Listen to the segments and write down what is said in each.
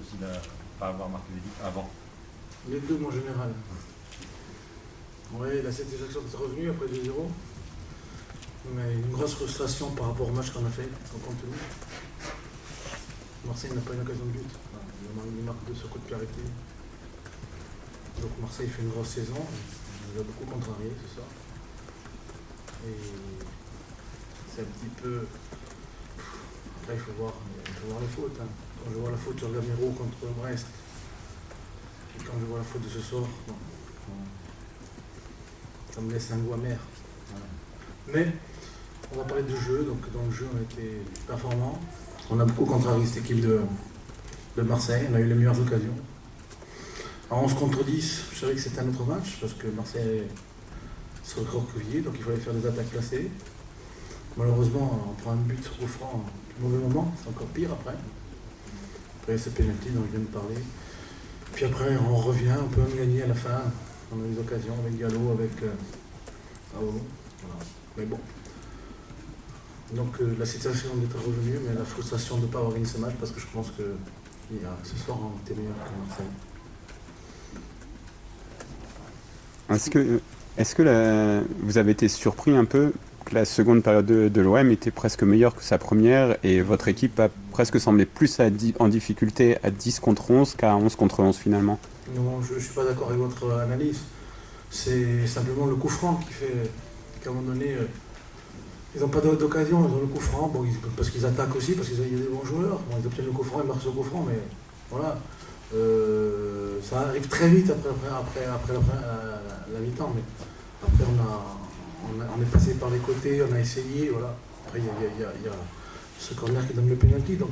aussi de ne pas avoir marqué des buts avant? Les deux, en général. Oui, la satisfaction d'être revenu après 2-0. Mais une grosse frustration par rapport au match qu'on a fait en contenu. Marseille n'a pas une occasion de but. Il marque 2 sur coup de pied arrêté. Donc Marseille fait une grosse saison. Il nous a beaucoup contrarié, c'est ça. Et c'est un petit peu. Après, il faut voir les fautes. Hein. Quand je vois la faute sur Gamero contre Brest, et quand je vois la faute de ce soir, bon, ça me laisse un goût amer. Voilà. Mais on va parler de jeu, donc dans le jeu on a été performants. On a beaucoup contrarié cette équipe de Marseille, on a eu les meilleures occasions. À 11 contre 10, je savais que c'était un autre match, parce que Marseille se recroquevillé, donc il fallait faire des attaques placées. Malheureusement, on prend un but au franc au mauvais moment, c'est encore pire après. Après, c'est pénalty dont je viens de parler. Puis après, on revient, on peut même gagner à la fin. On a des occasions avec Gallo, avec Aolo. Voilà. Mais bon. Donc la situation d'être revenu, mais la frustration de ne pas avoir gagné ce match, parce que je pense que ce soir, on était meilleur que Marseille. Est-ce que vous avez été surpris un peu que la seconde période de l'OM était presque meilleure que sa première et votre équipe a presque semblé plus en difficulté à 10 contre 11 qu'à 11 contre 11 finalement? Non, je ne suis pas d'accord avec votre analyse. C'est simplement le coup franc qui fait qu'à un moment donné, ils n'ont pas d'occasion, ils ont le coup franc, bon, parce qu'ils attaquent aussi, parce qu'il y a des bons joueurs. Bon, ils obtiennent le coup franc, ils marquent ce coup franc, mais voilà. Ça arrive très vite après la mi-temps, mais après on est passé par les côtés, on a essayé, voilà. Après il y a ce corner qui donne le penalty, donc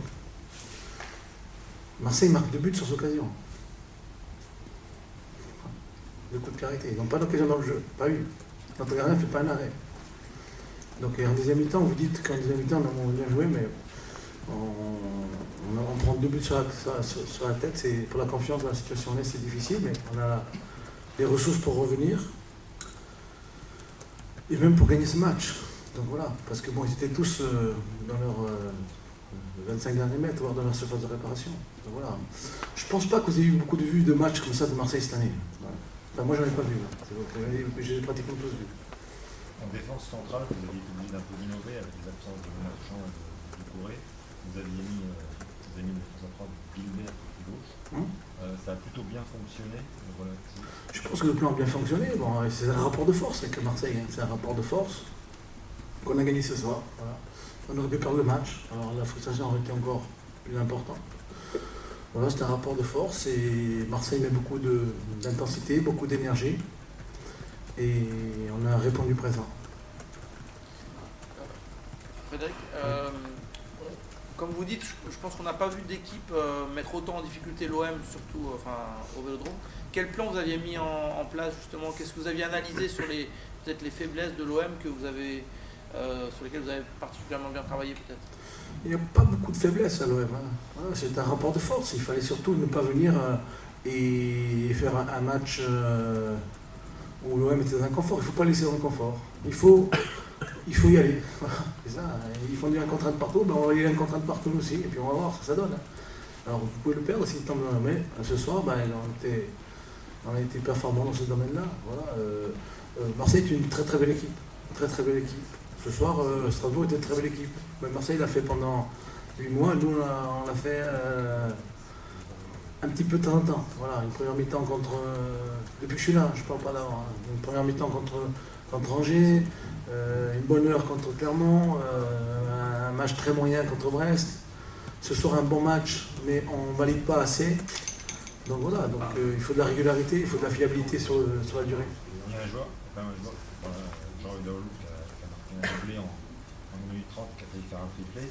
Marseille marque 2 buts sur cette occasion. Le coup de caractère, ils n'ont pas d'occasion dans le jeu, pas une. Notre gardien ne fait pas un arrêt. Donc en deuxième mi-temps, vous dites qu'en deuxième mi-temps on a bien joué, mais on prend 2 buts sur la tête. Pour la confiance dans la situation là, c'est difficile, mais on a les ressources pour revenir et même pour gagner ce match. Donc voilà, parce que bon, ils étaient tous dans leurs 25 derniers mètres, voire dans leur surface de réparation. Donc voilà. Je pense pas que vous ayez eu beaucoup de vues de matchs comme ça de Marseille cette année. Voilà. Enfin, moi, j'en ai pas vu. J'ai pratiquement tous vu. En défense centrale, vous aviez été obligé d'un peu d'innover avec les absences de Marchand et de Corée. Vous aviez mis une défense centrale Gilbert côté gauche. Ça a plutôt bien fonctionné. Voilà. Je pense que le plan a bien fonctionné. Bon, c'est un rapport de force avec Marseille. Hein. C'est un rapport de force qu'on a gagné ce soir. Voilà. On aurait pu perdre le match. Alors la frustration aurait été encore plus importante. Voilà, c'est un rapport de force et Marseille met beaucoup d'intensité, beaucoup d'énergie. Et on a répondu présent. Frédéric, comme vous dites, je pense qu'on n'a pas vu d'équipe mettre autant en difficulté l'OM, surtout au Vélodrome. Quel plan vous aviez mis en place justement? Qu'est-ce que vous aviez analysé sur peut-être les faiblesses de l'OM sur lesquelles vous avez particulièrement bien travaillé peut-être? Il n'y a pas beaucoup de faiblesses à l'OM. Hein. Voilà, c'est un rapport de force. Il fallait surtout ne pas venir et faire un match où l'OM était dans un confort. Il ne faut pas laisser dans le confort. Il faut y aller. Voilà, c'est ça. Ils font dire un contrat de partout, ben on va y aller un contrat de partout aussi, et puis on va voir ce que ça donne. Alors vous pouvez le perdre s'il tombe dans la main. Ce soir, ben, on a été performants dans ce domaine-là. Voilà. Marseille est une très très belle équipe. Très très belle équipe. Ce soir, Strasbourg était une très belle équipe. Mais Marseille l'a fait pendant 8 mois, nous on l'a fait un petit peu de temps en temps. Voilà, une première mi-temps contre. Depuis que je suis là, je ne parle pas d'avant. Hein. Une première mi-temps contre Angers, une bonne heure contre Clermont, un match très moyen contre Brest. Ce soir, un bon match, mais on ne valide pas assez. Donc voilà, il faut de la régularité, il faut de la fiabilité sur la durée. Il y a un joueur, Jean-Louis Daoulou, qui a marqué un doublé en minute 30, qui a failli faire un triplé.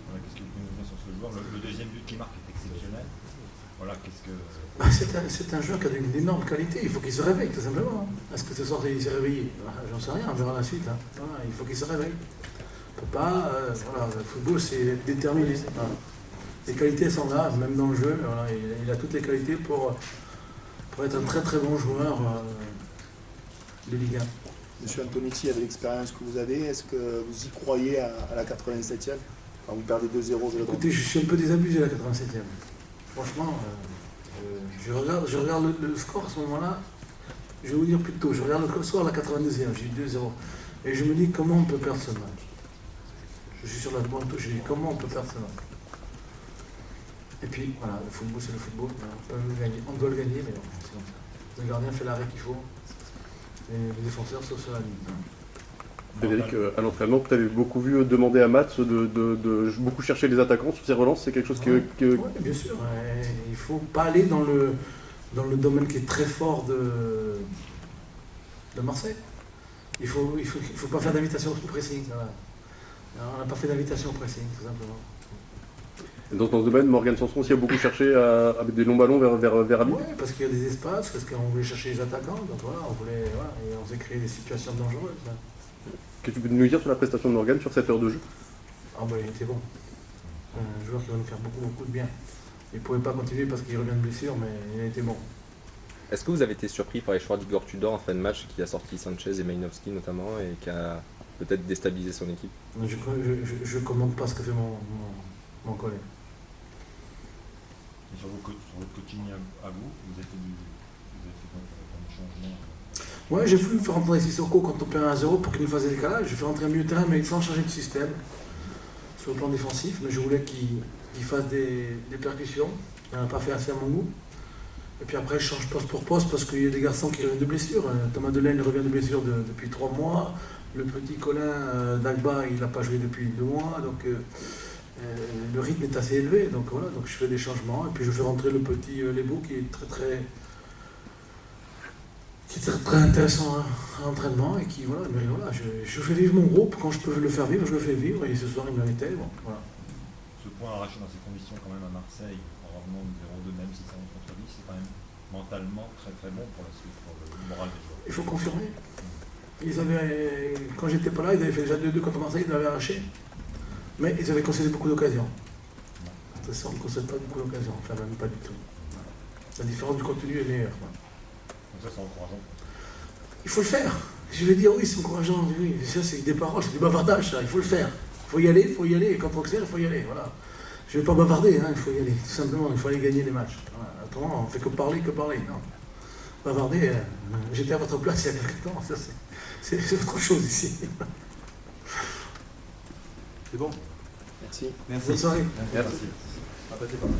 Voilà, qu'est-ce que vous pouvez nous dire sur ce joueur? Le deuxième but qu'il marque est exceptionnel. Voilà, qu'est-ce que... C'est un joueur qui a une énorme qualité, il faut qu'il se réveille tout simplement. Est-ce que ce soir il s'est réveillé? J'en sais rien, on verra la suite. Hein. Voilà, il faut qu'il se réveille. On peut pas, voilà, le football c'est déterminé. Voilà. Les qualités sont là, même dans le jeu. Voilà, il a toutes les qualités pour être un très très bon joueur de Ligue 1. Monsieur Antonetti, avec l'expérience que vous avez, est-ce que vous y croyez à la 87e? Enfin, vous perdez 2-0. Écoutez, je suis un peu désabusé à la 87e. Franchement, je regarde le score à ce moment-là. Je vais vous dire plus tôt, je regarde le score à la 92e, j'ai eu 2-0. Et je me dis comment on peut perdre ce match. Je suis sur la bonne touche, je dis comment on peut perdre ce match. Et puis voilà, le football c'est le football, on doit le gagner, mais bon, c'est comme ça. Le gardien fait l'arrêt qu'il faut, et les défenseurs sont sur la ligne. Frédéric, à l'entraînement, tu avais beaucoup vu demander à Mats de beaucoup chercher les attaquants sur ses relances, c'est quelque chose que... Oui, bien sûr, il ne faut pas aller dans le domaine qui est très fort de Marseille. Il ne faut pas faire d'invitation au pressing. Voilà. On n'a pas fait d'invitation au pressing, tout simplement. Dans ce domaine, Morgan Sanson aussi a beaucoup cherché avec des longs ballons vers Abid. Oui, parce qu'il y a des espaces, parce qu'on voulait chercher les attaquants, donc voilà, et on s'est créé des situations dangereuses. Hein. Qu'est-ce que tu peux nous dire sur la prestation de Morgan sur cette heure de jeu? Ah ben il était bon. Un joueur qui va nous faire beaucoup de bien. Il ne pouvait pas continuer parce qu'il revient de blessure, mais il a été bon. Est-ce que vous avez été surpris par les choix d'Igor Tudor en fin de match qui a sorti Sanchez et Malinowski notamment et qui a peut-être déstabilisé son équipe? Je ne commente pas ce que fait mon collègue. Et sur votre coaching à vous, vous avez fait un changement? Ouais, j'ai voulu faire rentrer Sissoko quand on perd 1-0 pour qu'il nous fasse des décalages. J'ai fait rentrer un milieu de terrain, mais sans changer de système sur le plan défensif. Mais je voulais qu'il fasse des percussions. Il n'en a pas fait assez à mon goût. Et puis après, je change poste pour poste parce qu'il y a des garçons qui reviennent de blessure. Thomas Delaine revient de blessure depuis 3 mois. Le petit Colin Dagba, il n'a pas joué depuis 2 mois. Donc le rythme est assez élevé. Donc voilà, donc je fais des changements. Et puis je fais rentrer le petit Lebou qui est très intéressant à l'entraînement. Et qui, voilà, mais voilà, je fais vivre mon groupe. Quand je peux le faire vivre, je le fais vivre. Et ce soir, il méritait. Bon, voilà. Ce point arraché dans ces conditions quand même à Marseille, en revenant de 0-2, même si c'est en contre-vie, c'est quand même mentalement très bon pour la suite, pour le moral des joueurs. Il faut confirmer. Quand j'étais pas là, ils avaient fait déjà 2-2 contre Marseille, ils l'avaient arraché. Mais ils avaient concédé beaucoup d'occasions. De toute façon, on ne concède pas beaucoup d'occasions, enfin même pas du tout. La différence du contenu est meilleure. Donc ça, c'est encourageant. Il faut le faire. Je vais dire oui, c'est encourageant. Oui. Ça, c'est des paroles, c'est du bavardage, ça. Il faut le faire. Il faut y aller, et quand on accélère, il faut y aller. Voilà. Je ne vais pas bavarder, hein, il faut y aller. Tout simplement, il faut aller gagner les matchs. Voilà. Autrement, on ne fait que parler. Non. Bavarder, j'étais à votre place il y a quelques temps. Ça, c'est autre chose ici. C'est bon. Merci. Bonne soirée. Merci. Ah, bah, c'est pas mal.